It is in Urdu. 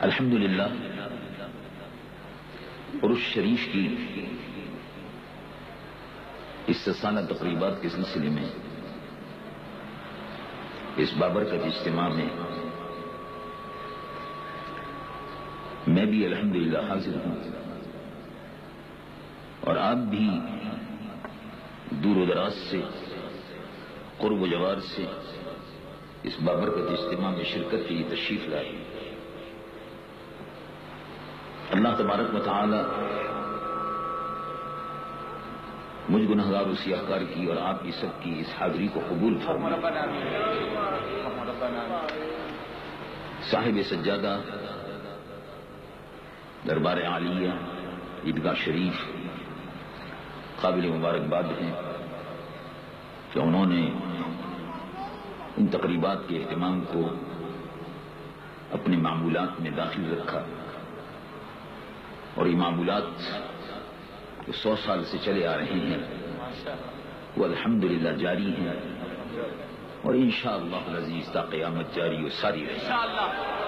الحمدللہ عرس شریف کی اس سالہ تقریبات کے سلسلے میں اس بابرکت اجتماع میں میں بھی الحمدللہ حاضر ہوں، اور آپ بھی دور و دراز سے، قرب و جوار سے اس بابرکت اجتماع میں شرکت کے لیے تشریف لائے۔ اللہ تبارک و تعالی مجھ گنہگار و سیاہکار کی اور آپ کی سب کی اس حاضری کو قبول فرمائے۔ صاحب سجادہ دربار عالیہ عیدگاہ شریف قابل مبارکباد ہیں کہ انہوں نے ان تقریبات کے اہتمام کو اپنے معمولات میں داخل رکھا، اور یہ معمولات جو 100 سال سے چلے آ رہے ہیں وہ الحمدللہ جاری ہیں، اور انشاءاللہ العزیز تا قیامت جاری و ساری رہے۔